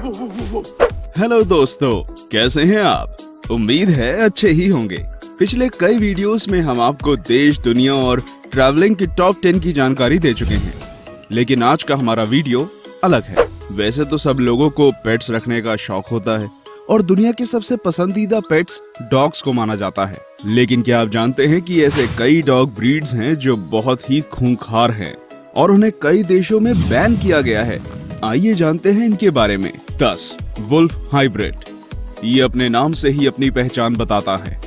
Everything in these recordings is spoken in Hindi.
हेलो दोस्तों, कैसे हैं आप? उम्मीद है अच्छे ही होंगे। पिछले कई वीडियोस में हम आपको देश, दुनिया और ट्रैवलिंग की टॉप 10 की जानकारी दे चुके हैं, लेकिन आज का हमारा वीडियो अलग है। वैसे तो सब लोगों को पेट्स रखने का शौक होता है और दुनिया के सबसे पसंदीदा पेट्स डॉग्स को माना जाता है, लेकिन क्या आप जानते हैं कि ऐसे कई डॉग ब्रीड्स हैं जो बहुत ही खूंखार हैं और उन्हें कई देशों में बैन किया गया है। आइए जानते हैं इनके बारे में। 10 वुल्फ हाइब्रिड। ये अपने नाम से ही अपनी पहचान बताता है।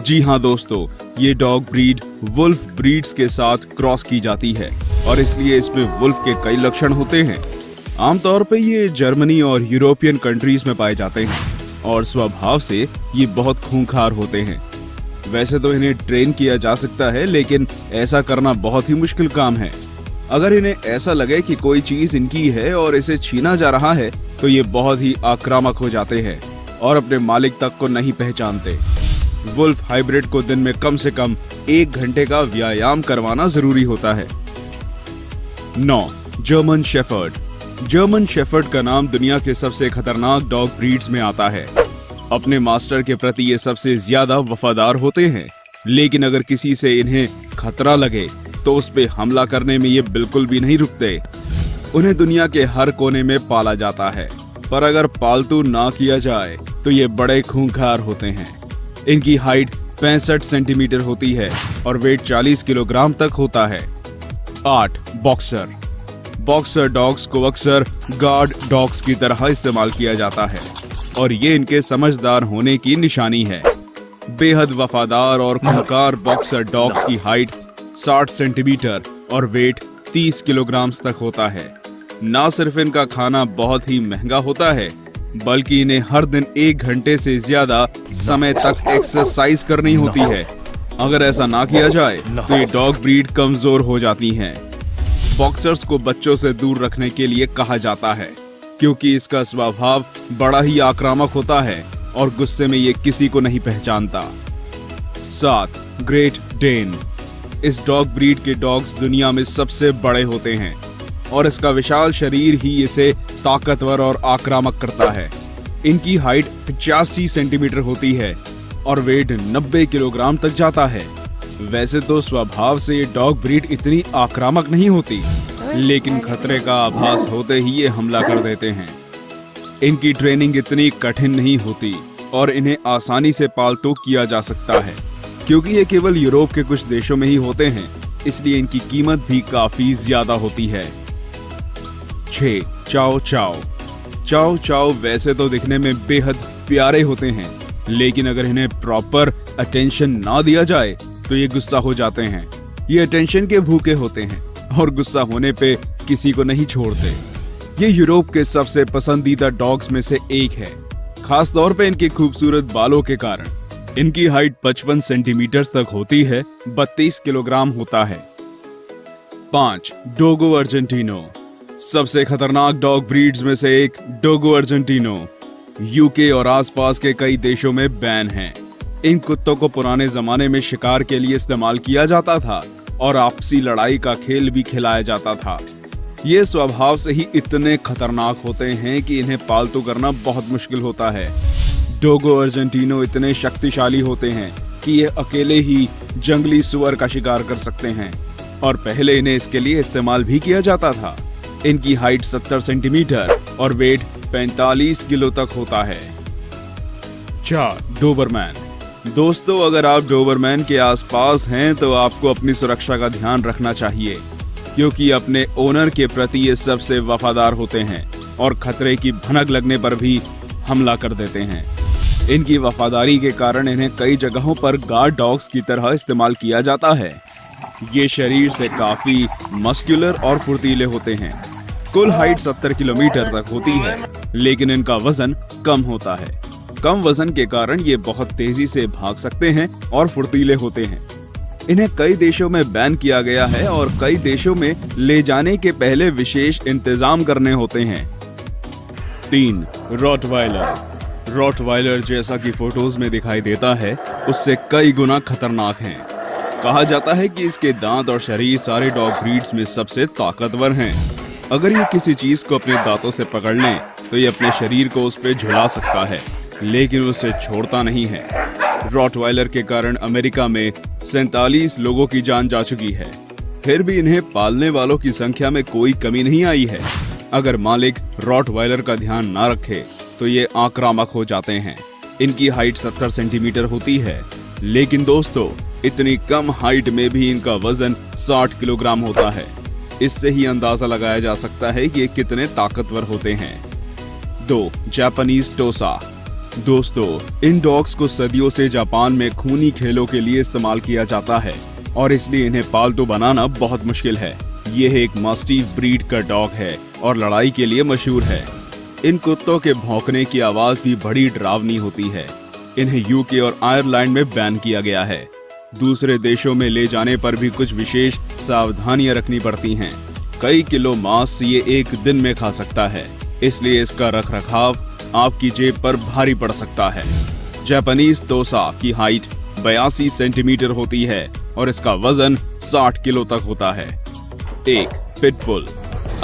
जी हाँ दोस्तों, ये डॉग ब्रीड वुल्फ ब्रीड्स के साथ क्रॉस की जाती है और इसलिए इसमें वुल्फ के कई लक्षण होते हैं। आमतौर पे ये जर्मनी और यूरोपियन कंट्रीज में पाए जाते हैं और स्वभाव से ये बहुत खूंखार होते हैं। वैसे तो इन्हें ट्रेन किया जा सकता है, लेकिन ऐसा करना बहुत ही मुश्किल काम है। अगर इन्हें ऐसा लगे कि कोई चीज इनकी है और इसे छीना जा रहा है, तो ये बहुत ही आक्रामक हो जाते हैं और अपने मालिक तक को नहीं पहचानते। वुल्फ हाइब्रिड को दिन में कम से कम 1 घंटे का व्यायाम करवाना जरूरी होता है। 9 जर्मन शेफर्ड। जर्मन शेफर्ड का नाम दुनिया के सबसे खतरनाक डॉग ब्रीड्स में आता है। अपने मास्टर के प्रति ये सबसे ज्यादा वफादार होते हैं, लेकिन अगर किसी से इन्हें खतरा लगे तो उस पे हमला करने में ये बिल्कुल भी नहीं रुकते। उन्हें दुनिया के हर कोने में पाला जाता है, पर अगर पालतू ना किया जाए तो ये बड़े खूंखार होते हैं। इनकी हाइट 65 सेंटीमीटर होती है और वेट 40 किलोग्राम तक होता है। 8 बॉक्सर। बॉक्सर डॉग्स को अक्सर गार्ड डॉग्स की तरह इस्तेमाल किया जाता है और ये इनके समझदार होने की निशानी है। बेहद वफादार और खूंखार बॉक्सर डॉग्स की हाइट 60 सेंटीमीटर और वेट 30 किलोग्राम तक होता है। ना सिर्फ इनका खाना बहुत ही महंगा होता है, बल्कि इन्हें हर दिन 1 घंटे से ज्यादा समय तक एक्सरसाइज करनी होती है। अगर ऐसा ना किया जाए तो ये डॉग ब्रीड कमजोर हो जाती हैं। बॉक्सर्स को बच्चों से दूर रखने के लिए कहा जाता है, क्योंकि इसका स्वभाव बड़ा ही आक्रामक होता है और गुस्से में ये किसी को नहीं पहचानता। 7 ग्रेट डेन। इस डॉग ब्रीड के डॉग्स दुनिया में सबसे बड़े होते हैं और इसका विशाल शरीर ही इसे ताकतवर और आक्रामक करता है। इनकी हाइट 85 सेंटीमीटर होती है और वेट 90 किलोग्राम तक जाता है। वैसे तो स्वभाव से ये डॉग ब्रीड इतनी आक्रामक नहीं होती, लेकिन खतरे का आभास होते ही ये हमला कर देते हैं। इनकी ट्रेनिंग इतनी कठिन नहीं होती और इन्हें आसानी से पालतू किया जा सकता है, क्योंकि ये केवल यूरोप के कुछ देशों में ही होते हैं, इसलिए इनकी कीमत भी काफी ज्यादा होती है। 6 चाओ चाओ। चाओ चाओ वैसे तो दिखने में बेहद प्यारे होते हैं, लेकिन अगर इन्हें प्रॉपर अटेंशन ना दिया जाए तो ये गुस्सा हो जाते हैं। ये अटेंशन के भूखे होते हैं और गुस्सा होने पे किसी को नहीं छोड़ते। ये यूरोप के सबसे पसंदीदा डॉग्स में से एक है, खास तौर पे इनके खूबसूरत बालों के कारण। इनकी हाइट 55 सेंटीमीटर तक होती है, 32 किलोग्राम होता है। 5 डोगो अर्जेंटिनो। सबसे खतरनाक डॉग ब्रीड्स में से एक डोगो अर्जेंटिनो यूके और आसपास के कई देशों में बैन है। इन कुत्तों को पुराने जमाने में शिकार के लिए इस्तेमाल किया जाता था और आपसी लड़ाई का खेल भी खिलाया जाता था। ये स्वभाव से ही इतने खतरनाक होते हैं कि इन्हें पालतू करना बहुत मुश्किल होता है। डोगो अर्जेंटिनो इतने शक्तिशाली होते हैं कि ये अकेले ही जंगली सुअर का शिकार कर सकते हैं और पहले इन्हें इसके लिए इस्तेमाल भी किया जाता था। इनकी हाइट 70 सेंटीमीटर और वेट 45 किलो तक होता है। 4 डोबरमैन। दोस्तों, अगर आप डोबरमैन के आसपास हैं तो आपको अपनी सुरक्षा का ध्यान रखना चाहिए, क्योंकि अपने ओनर के प्रति ये सबसे वफादार होते हैं और खतरे की भनक लगने पर भी हमला कर देते हैं। इनकी वफादारी के कारण इन्हें कई जगहों पर गार्ड डॉग्स की तरह इस्तेमाल किया जाता है। ये शरीर से काफी मस्कुलर और फुर्तीले होते हैं। कुल हाइट 70 किलोमीटर तक होती है, लेकिन इनका वजन कम होता है। कम वजन के कारण ये बहुत तेजी से भाग सकते हैं और फुर्तीले होते हैं। इन्हें कई देशों में बैन किया गया है और कई देशों में ले जाने के पहले विशेष इंतजाम करने होते हैं। 3 रॉटवाइलर। रॉटवाइलर जैसा कि फोटोज में दिखाई देता है, उससे कई गुना खतरनाक हैं। कहा जाता है कि इसके दांत और शरीर सारे डॉग ब्रीड्स में सबसे ताकतवर हैं। अगर ये किसी चीज को अपने दांतों से पकड़ लें तो ये अपने शरीर को उस पे झुला सकता है, लेकिन उसे छोड़ता नहीं है। रॉटवाइलर के कारण अमेरिका में 47 लोगों की जान जा चुकी है। फिर भी इन्हें पालने वालों की संख्या में कोई कमी नहीं आई है। अगर मालिक रॉटवाइलर का ध्यान ना रखे तो ये आक्रामक हो जाते हैं। इनकी हाइट 70 सेंटीमीटर होती है, लेकिन दोस्तों इतनी कम हाइट में भी इनका वजन 60 किलोग्राम होता है। इससे ही अंदाजा लगाया जा सकता है कि ये कितने ताकतवर होते हैं। 2. जापानीज टोसा। दोस्तों इन डॉग्स को सदियों से जापान में खूनी खेलों के लिए इस्तेमाल किया जाता है और इसलिए इन्हें पालतू बनाना बहुत मुश्किल है। यह एक मास्टिफ ब्रीड का डॉग है और लड़ाई के लिए मशहूर है। इन कुत्तों के भौंकने की आवाज भी बड़ी डरावनी होती है। इन्हें यूके और आयरलैंड में बैन किया गया है। दूसरे देशों में ले जाने पर भी कुछ विशेष सावधानियां रखनी पड़ती हैं। कई किलो मांस ये एक दिन में खा सकता है, इसलिए इसका रखरखाव आपकी जेब पर भारी पड़ सकता है। जापानीज टोसा की हाइट 82 सेंटीमीटर होती है और इसका वजन 60 किलो तक होता है। 1. पिटबुल।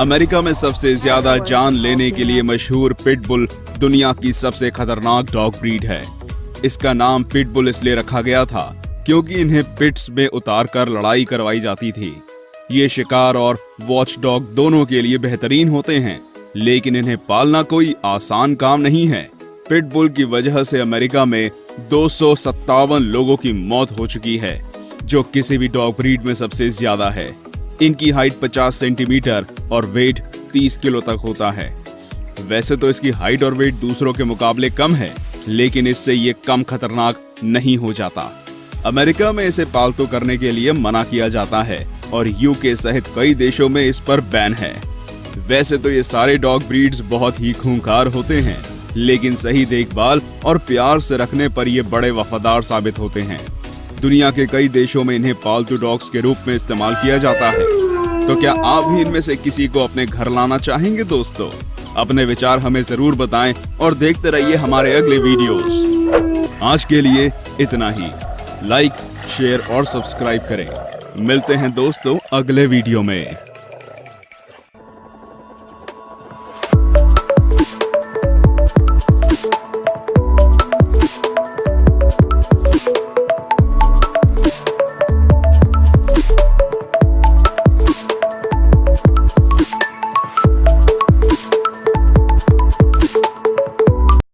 अमेरिका में सबसे ज्यादा जान लेने के लिए मशहूर पिटबुल दुनिया की सबसे खतरनाक डॉग ब्रीड है। इसका नाम पिटबुल इसलिए रखा गया था क्योंकि इन्हें पिट्स में उतार कर लड़ाई करवाई जाती थी। ये शिकार और वॉच डॉग दोनों के लिए बेहतरीन होते हैं, लेकिन इन्हें पालना कोई आसान काम नहीं है। पिटबुल की वजह से अमेरिका में 257 लोगों की मौत हो चुकी है, जो किसी भी डॉग ब्रीड में सबसे ज्यादा है। इनकी हाइट 50 सेंटीमीटर और वेट 30 किलो तक होता है। वैसे तो इसकी हाइट और वेट दूसरों के मुकाबले कम है, लेकिन इससे ये कम खतरनाक नहीं हो जाता। अमेरिका में इसे पालतू करने के लिए मना किया जाता है और यूके सहित कई देशों में इस पर बैन है। वैसे तो ये सारे डॉग ब्रीड्स बहुत ही खूंखार होते हैं, लेकिन सही देखभाल और प्यार से रखने पर ये बड़े वफादार साबित होते हैं। दुनिया के कई देशों में इन्हें पालतू डॉग्स के रूप में इस्तेमाल किया जाता है। तो क्या आप भी इनमें से किसी को अपने घर लाना चाहेंगे दोस्तों? अपने विचार हमें जरूर बताएं और देखते रहिए हमारे अगले वीडियोस। आज के लिए इतना ही। लाइक, शेयर और सब्सक्राइब करें। मिलते हैं दोस्तों अगले वीडियो में।